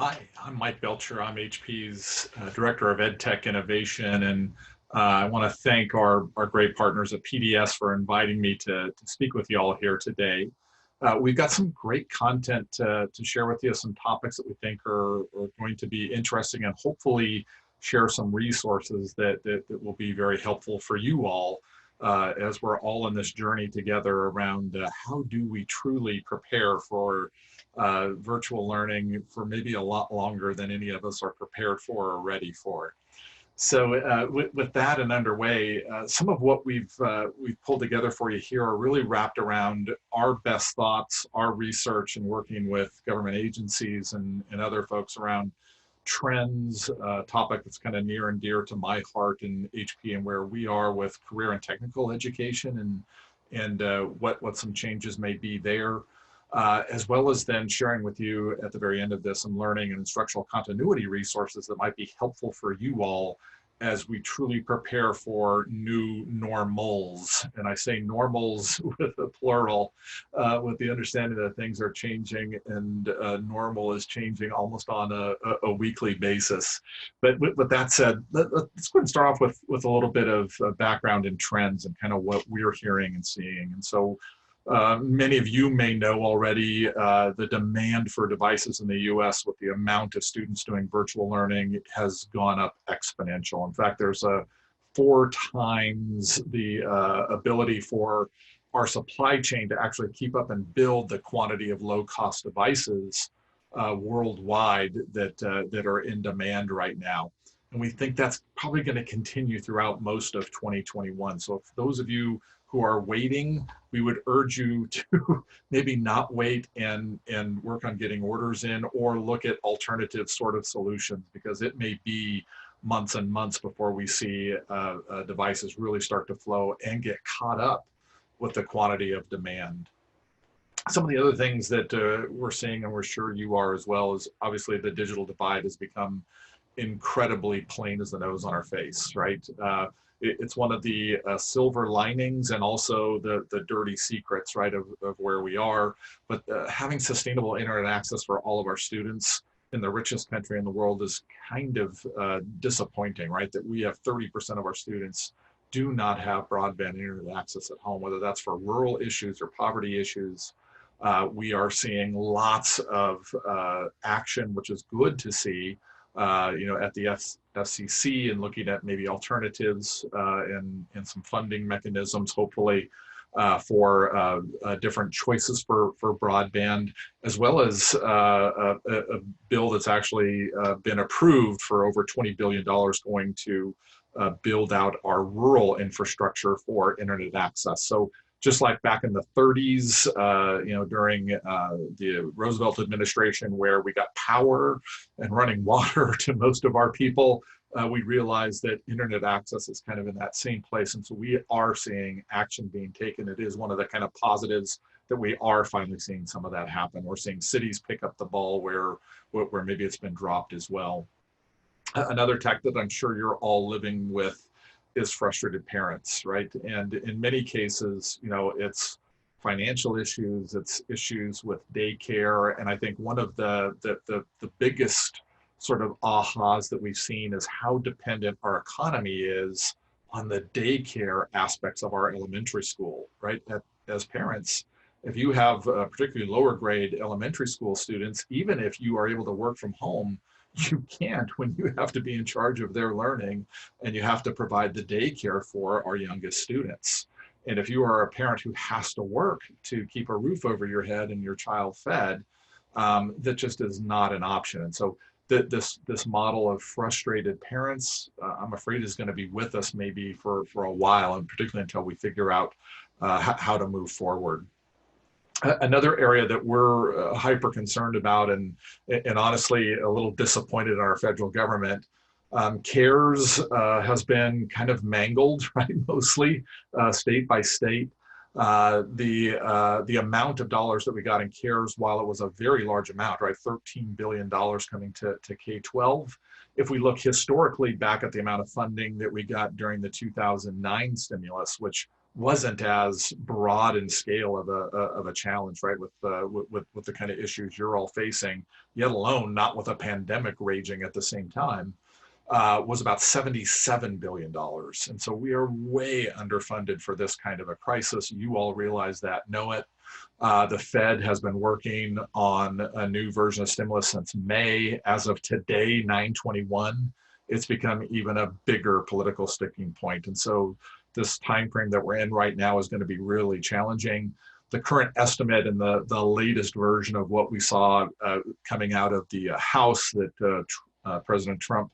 Hi, I'm Mike Belcher. I'm HP's Director of EdTech Innovation, and I want to thank our great partners at PDS for inviting me to speak with you all here today. We've got some great content to share with you, some topics that we think are going to be interesting, and hopefully share some resources that will be very helpful for you all as we're all in this journey together around how do we truly prepare for virtual learning for maybe a lot longer than any of us are prepared for or ready for. So with that and underway, some of what we've pulled together for you here are really wrapped around our best thoughts, our research, and working with government agencies and other folks around trends, topic that's kind of near and dear to my heart in HP and where we are with career and technical education and what some changes may be there. As well as then sharing with you at the very end of this some learning and instructional continuity resources that might be helpful for you all as we truly prepare for new normals. And I say normals with a plural, with the understanding that things are changing and normal is changing almost on a weekly basis. But with that said, let's go ahead and start off with a little bit of background and trends and kind of what we're hearing and seeing. And so many of you may know already the demand for devices in the US with the amount of students doing virtual learning has gone up exponential. In fact, there's a 4 times the ability for our supply chain to actually keep up and build the quantity of low-cost devices worldwide that are in demand right now. And we think that's probably going to continue throughout most of 2021. So for those of you who are waiting, we would urge you to maybe not wait and work on getting orders in or look at alternative sort of solutions, because it may be months and months before we see devices really start to flow and get caught up with the quantity of demand. Some of the other things that we're seeing, and we're sure you are as well, is obviously the digital divide has become incredibly plain as the nose on our face, right? It's one of the silver linings and also the dirty secrets, right, of where we are. But having sustainable internet access for all of our students in the richest country in the world is kind of disappointing, right? That we have 30% of our students do not have broadband internet access at home, whether that's for rural issues or poverty issues. We are seeing lots of action, which is good to see, at the FCC and looking at maybe alternatives and some funding mechanisms, hopefully, for different choices for broadband, as well as a bill that's actually been approved for over $20 billion going to build out our rural infrastructure for internet access. So just like back in the 30s, during the Roosevelt administration, where we got power and running water to most of our people, we realized that internet access is kind of in that same place. And so we are seeing action being taken. It is one of the kind of positives that we are finally seeing some of that happen. We're seeing cities pick up the ball where maybe it's been dropped as well. Another tech that I'm sure you're all living with is frustrated parents, right? And in many cases, it's financial issues, it's issues with daycare. And I think one of the biggest sort of ahas that we've seen is how dependent our economy is on the daycare aspects of our elementary school, right? As parents, if you have particularly lower grade elementary school students, even if you are able to work from home, you can't when you have to be in charge of their learning and you have to provide the daycare for our youngest students. And if you are a parent who has to work to keep a roof over your head and your child fed, that just is not an option. And so this model of frustrated parents, I'm afraid, is going to be with us maybe for a while, and particularly until we figure out how to move forward. Another area that we're hyper concerned about and honestly a little disappointed in our federal government, CARES has been kind of mangled, right, mostly state by state. The amount of dollars that we got in CARES, while it was a very large amount, right, $13 billion coming to K-12, if we look historically back at the amount of funding that we got during the 2009 stimulus, which wasn't as broad in scale of a challenge, right? With the kind of issues you're all facing, yet alone not with a pandemic raging at the same time, was about $77 billion. And so we are way underfunded for this kind of a crisis. You all realize that, know it. The Fed has been working on a new version of stimulus since May. As of today, 9/21, it's become even a bigger political sticking point. And so this time frame that we're in right now is going to be really challenging. The current estimate and the latest version of what we saw coming out of the House that President Trump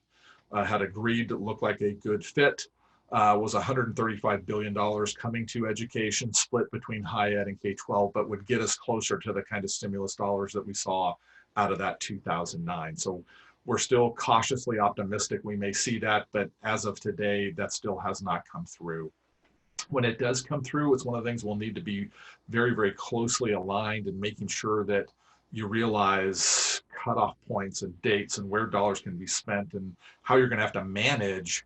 had agreed to look like a good fit was $135 billion coming to education, split between high ed and K-12, but would get us closer to the kind of stimulus dollars that we saw out of that 2009. So we're still cautiously optimistic we may see that, but as of today, that still has not come through. When it does come through, it's one of the things we'll need to be very, very closely aligned and making sure that you realize cutoff points and dates and where dollars can be spent and how you're going to have to manage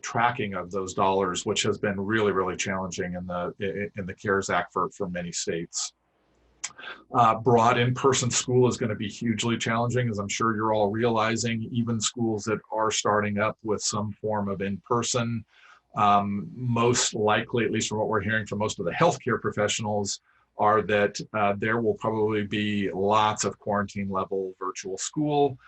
tracking of those dollars, which has been really, really challenging in the CARES Act for many states. Broad in-person school is going to be hugely challenging, as I'm sure you're all realizing. Even schools that are starting up with some form of in-person, most likely, at least from what we're hearing from most of the healthcare professionals, are that there will probably be lots of quarantine level virtual school,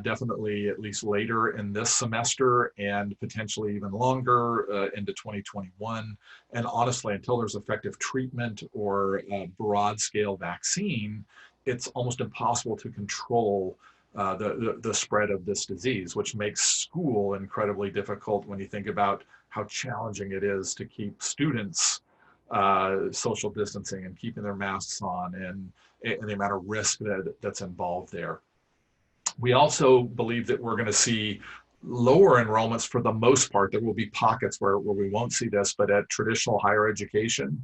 definitely at least later in this semester and potentially even longer into 2021. And honestly, until there's effective treatment or broad scale vaccine, it's almost impossible to control the spread of this disease, which makes school incredibly difficult when you think about how challenging it is to keep students social distancing and keeping their masks on and the amount of risk that's involved there. We also believe that we're going to see lower enrollments for the most part. There will be pockets where we won't see this, but at traditional higher education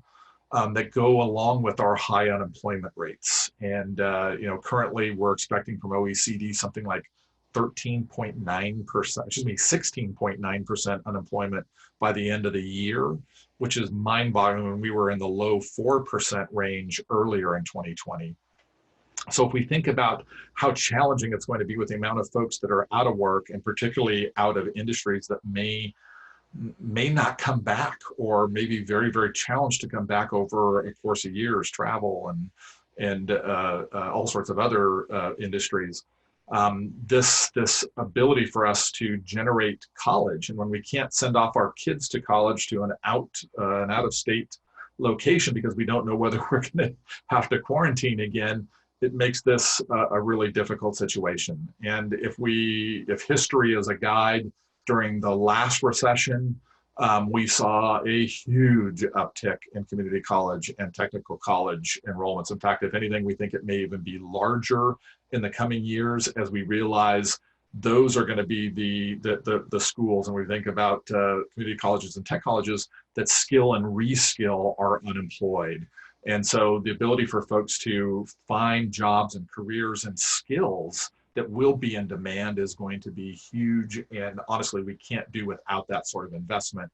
that go along with our high unemployment rates. And currently we're expecting from OECD something like 13.9%, 16.9% unemployment by the end of the year, which is mind-boggling when we were in the low 4% range earlier in 2020. So if we think about how challenging it's going to be with the amount of folks that are out of work and particularly out of industries that may not come back or may be very, very challenged to come back over a course of years, travel and all sorts of other industries. This ability for us to generate college, and when we can't send off our kids to college to an out-of-state location because we don't know whether we're going to have to quarantine again, it makes this a really difficult situation. And if history is a guide, during the last recession, we saw a huge uptick in community college and technical college enrollments. In fact, if anything, we think it may even be larger in the coming years as we realize those are going to be the schools, and we think about community colleges and tech colleges that skill and reskill our unemployed. And so the ability for folks to find jobs and careers and skills that will be in demand is going to be huge. And honestly, we can't do without that sort of investment.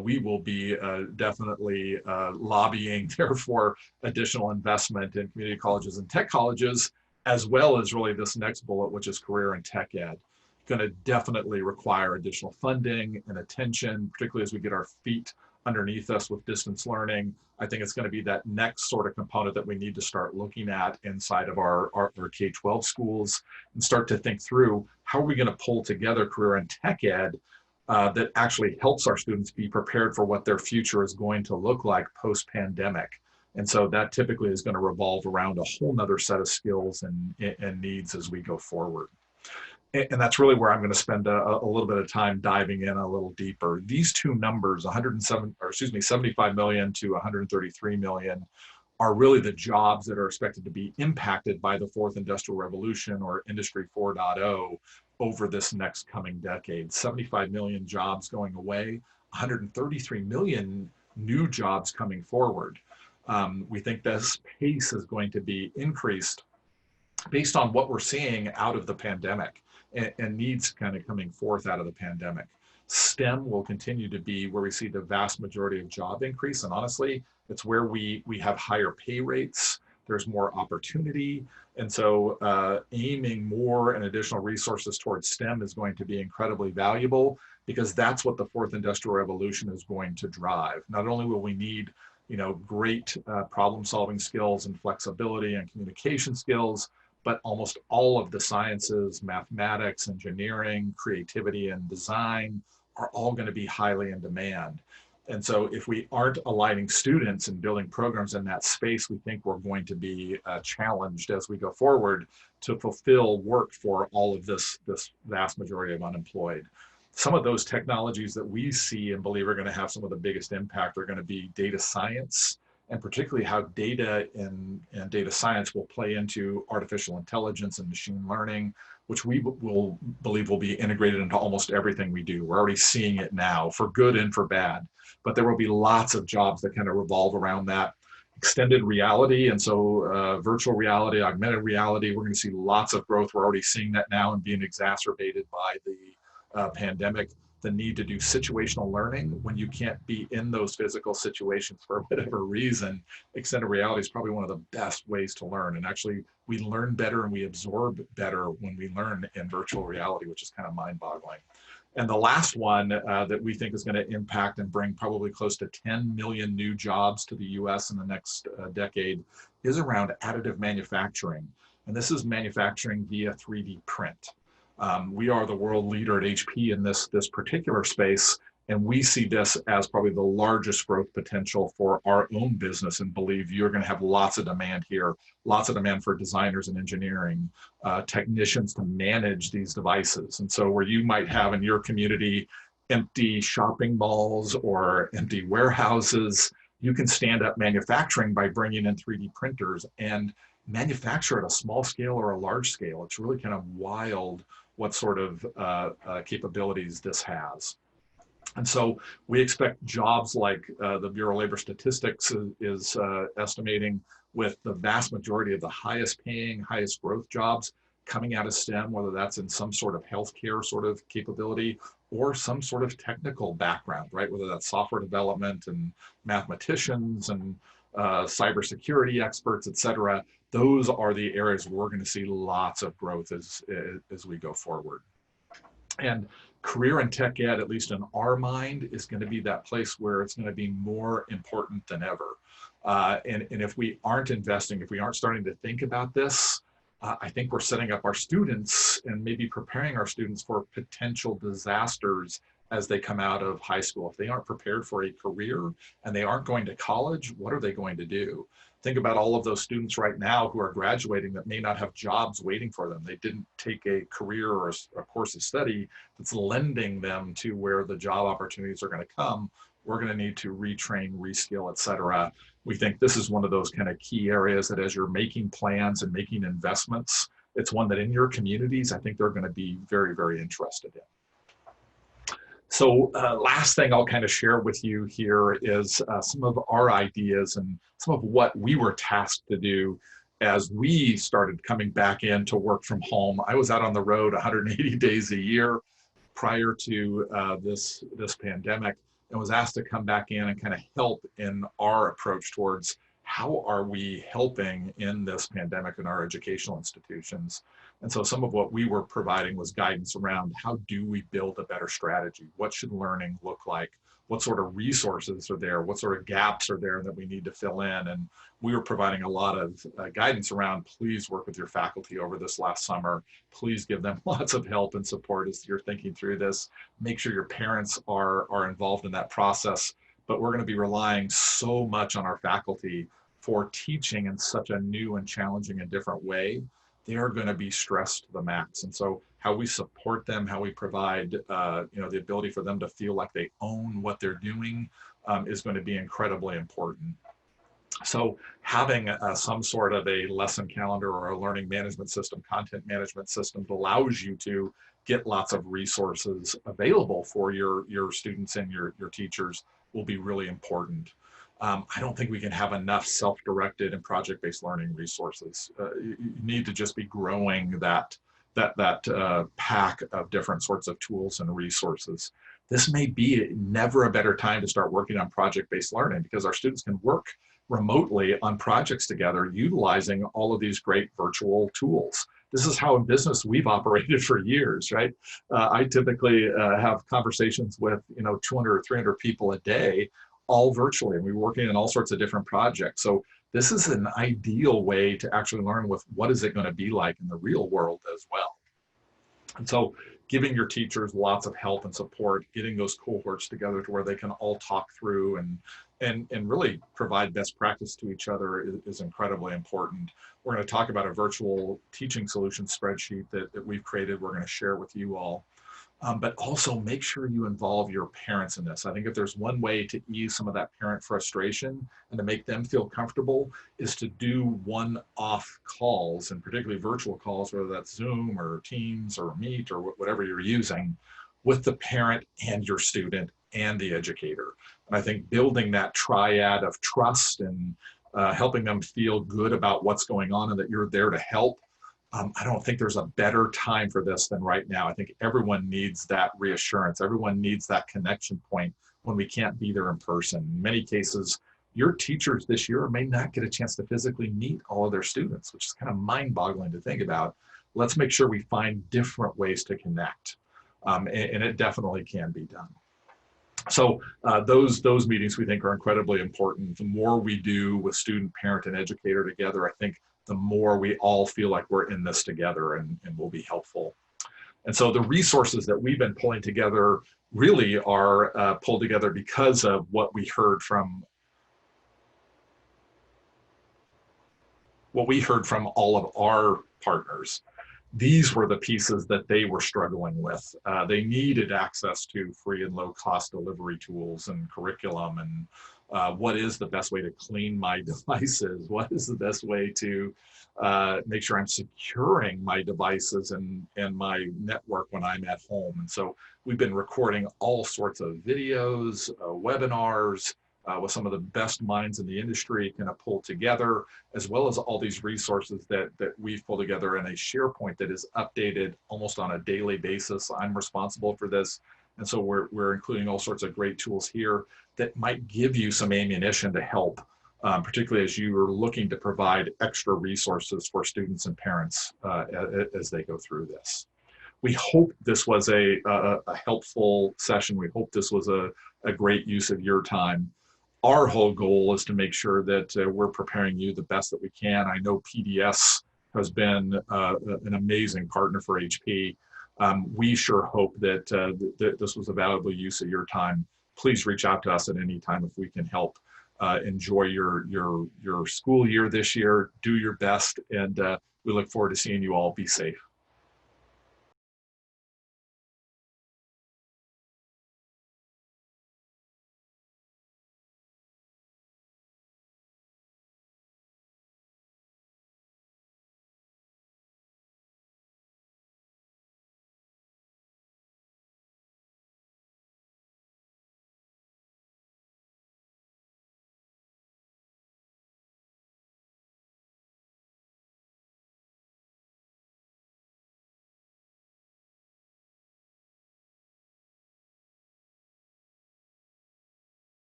We will be definitely lobbying there for additional investment in community colleges and tech colleges, as well as really this next bullet, which is career and tech ed. Going to definitely require additional funding and attention, particularly as we get our feet underneath us with distance learning. I think it's going to be that next sort of component that we need to start looking at inside of our K-12 schools and start to think through how are we going to pull together career and tech ed that actually helps our students be prepared for what their future is going to look like post-pandemic. And so that typically is going to revolve around a whole nother set of skills and needs as we go forward. And that's really where I'm going to spend a little bit of time diving in a little deeper. These two numbers, 75 million to 133 million, are really the jobs that are expected to be impacted by the fourth industrial revolution or Industry 4.0 over this next coming decade. 75 million jobs going away, 133 million new jobs coming forward. We think this pace is going to be increased based on what we're seeing out of the pandemic and needs kind of coming forth out of the pandemic. STEM will continue to be where we see the vast majority of job increase. And honestly, it's where we have higher pay rates. There's more opportunity. And so aiming more and additional resources towards STEM is going to be incredibly valuable, because that's what the fourth industrial revolution is going to drive. Not only will we need great problem solving skills and flexibility and communication skills, but almost all of the sciences, mathematics, engineering, creativity, and design are all going to be highly in demand. And so if we aren't aligning students and building programs in that space, we think we're going to be challenged as we go forward to fulfill work for all of this vast majority of unemployed. Some of those technologies that we see and believe are going to have some of the biggest impact are going to be data science, and particularly how data and data science will play into artificial intelligence and machine learning, which we believe will be integrated into almost everything we do. We're already seeing it now, for good and for bad, but there will be lots of jobs that kind of revolve around that. Extended reality, and so virtual reality, augmented reality, we're going to see lots of growth. We're already seeing that now and being exacerbated by the pandemic. The need to do situational learning when you can't be in those physical situations for whatever reason. Extended reality is probably one of the best ways to learn. And actually, we learn better and we absorb better when we learn in virtual reality, which is kind of mind-boggling. And the last one that we think is going to impact and bring probably close to 10 million new jobs to the US in the next decade is around additive manufacturing. And this is manufacturing via 3D print. We are the world leader at HP in this particular space, and we see this as probably the largest growth potential for our own business, and believe you're going to have lots of demand here, lots of demand for designers and engineering, technicians to manage these devices. And so where you might have in your community empty shopping malls or empty warehouses, you can stand up manufacturing by bringing in 3D printers and manufacture at a small scale or a large scale. It's really kind of wild what sort of capabilities this has. And so we expect jobs like the Bureau of Labor Statistics is estimating, with the vast majority of the highest paying, highest growth jobs coming out of STEM, whether that's in some sort of healthcare sort of capability or some sort of technical background, right? Whether that's software development and mathematicians and cybersecurity experts, et cetera. Those are the areas where we're going to see lots of growth as we go forward. And career and tech ed, at least in our mind, is going to be that place where it's going to be more important than ever. And if we aren't investing, if we aren't starting to think about this, I think we're setting up our students and maybe preparing our students for potential disasters as they come out of high school. If they aren't prepared for a career and they aren't going to college, what are they going to do? Think about all of those students right now who are graduating that may not have jobs waiting for them. They didn't take a career or a course of study that's lending them to where the job opportunities are going to come. We're going to need to retrain, reskill, et cetera. We think this is one of those kind of key areas that as you're making plans and making investments, it's one that in your communities, I think they're going to be very, very interested in. So last thing I'll kind of share with you here is some of our ideas and some of what we were tasked to do as we started coming back in to work from home. I was out on the road 180 days a year prior to this pandemic, and was asked to come back in and kind of help in our approach towards how are we helping in this pandemic in our educational institutions. And so some of what we were providing was guidance around how do we build a better strategy? What should learning look like? What sort of resources are there? What sort of gaps are there that we need to fill in? And we were providing a lot of guidance around, please work with your faculty over this last summer. Please give them lots of help and support as you're thinking through this. Make sure your parents are involved in that process. But we're going to be relying so much on our faculty for teaching in such a new and challenging and different way. They are going to be stressed to the max. And so how we support them, how we provide the ability for them to feel like they own what they're doing is going to be incredibly important. So having some sort of a lesson calendar or a learning management system, content management system that allows you to get lots of resources available for your students and your teachers will be really important. I don't think we can have enough self-directed and project-based learning resources. You need to just be growing that pack of different sorts of tools and resources. this may be never a better time to start working on project-based learning, because our students can work remotely on projects together utilizing all of these great virtual tools. This is how in business we've operated for years, right? I typically have conversations with 200 or 300 people a day, all virtually, and we're working on all sorts of different projects. So this is an ideal way to actually learn with what is it going to be like in the real world as well. And so giving your teachers lots of help and support, getting those cohorts together to where they can all talk through and really provide best practice to each other is incredibly important. We're going to talk about a virtual teaching solution spreadsheet that we've created. We're going to share with you all. But also make sure you involve your parents in this. I think if there's one way to ease some of that parent frustration and to make them feel comfortable is to do one-off calls, and particularly virtual calls, whether that's Zoom or Teams or Meet or whatever you're using, with the parent and your student and the educator. And I think building that triad of trust and helping them feel good about what's going on and that you're there to help. I don't think there's a better time for this than right now. I think everyone needs that reassurance. Everyone needs that connection point when we can't be there in person. In many cases, your teachers this year may not get a chance to physically meet all of their students, which is kind of mind-boggling to think about. Let's make sure we find different ways to connect, and it definitely can be done. So those meetings we think are incredibly important. The more we do with student, parent, and educator together, I think the more we all feel like we're in this together and will be helpful. And so the resources that we've been pulling together really are pulled together because of what we heard from all of our partners. These were the pieces that they were struggling with. They needed access to free and low cost delivery tools and curriculum, and what is the best way to clean my devices? What is the best way to make sure I'm securing my devices and my network when I'm at home? And so we've been recording all sorts of videos, webinars, with some of the best minds in the industry kind of pulled together, as well as all these resources that we've pulled together in a SharePoint that is updated almost on a daily basis. I'm responsible for this. And so we're including all sorts of great tools here that might give you some ammunition to help, particularly as you are looking to provide extra resources for students and parents as they go through this. We hope this was a helpful session. We hope this was a great use of your time. Our whole goal is to make sure that we're preparing you the best that we can. I know PDS has been an amazing partner for HP. We sure hope that, that this was a valuable use of your time. Please reach out to us at any time if we can help. Enjoy your school year this year. Do your best, and we look forward to seeing you all. Be safe.